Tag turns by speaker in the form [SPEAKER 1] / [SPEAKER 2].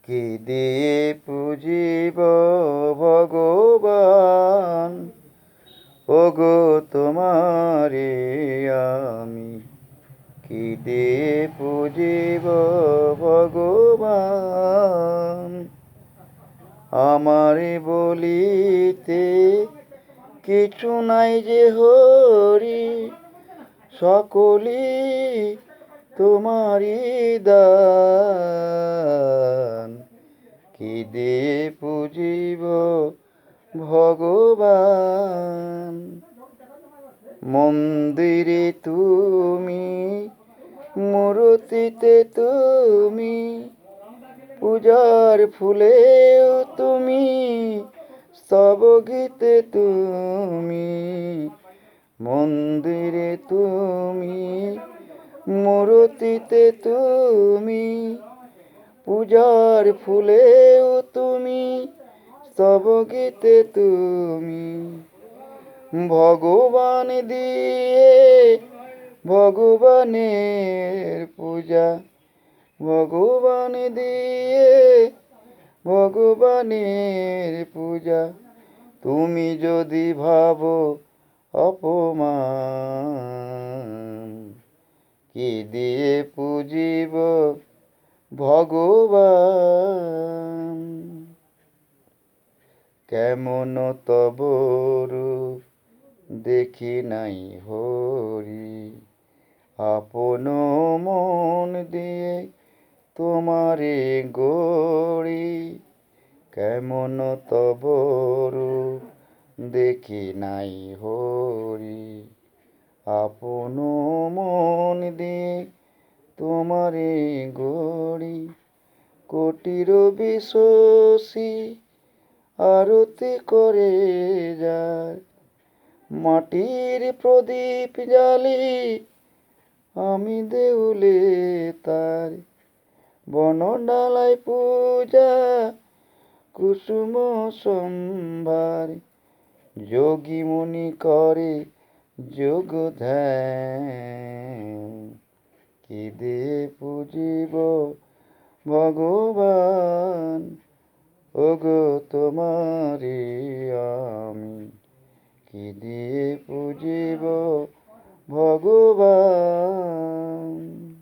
[SPEAKER 1] কি দিয়ে পুজিব ভগবান, ওগো তোমারে আমি কি দিয়ে পুজিব ভগবান। আমারে বলিতে কিছু নাই যে হরি, সকলি তোমারি দান। কি দিয়ে পুজিব ভগবান। মন্দিরে তুমি, মূর্তিতে তুমি, পূজার ফুলেও তুমি, স্তব গীতে তুমি। মন্দিরে তুমি, মূর্তিতে তুমি, পূজার ফুলেও তুমি, স্তব গীতে তুমি। ভগবান দিয়ে ভগবানের পূজা, ভগবান দিয়ে ভগবানের পূজা। তুমি যদি ভাবো অপমান, কি দিয়ে পুজিব ভগবান। কেমন তব রূপ দেখি নাই হরি, আপন মন দিয়ে তোমারে গড়ি। কেমন তব রূপ দেখি নাই হরি, আপন মন দিয়ে তোমারে গড়ি। কোটির বিশ্বসী আরতি করে যায়, মাটির প্রদীপ জ্বালি আমি দেউলে তার। বনডালায় পূজা কুসুম সম্ভার, যোগী মুনি করে যোগ ধ্যান। কি দিয়ে পুজিব ভগবান, ওগো তোমারে আমি কি দিয়ে পুজিব ভগবান।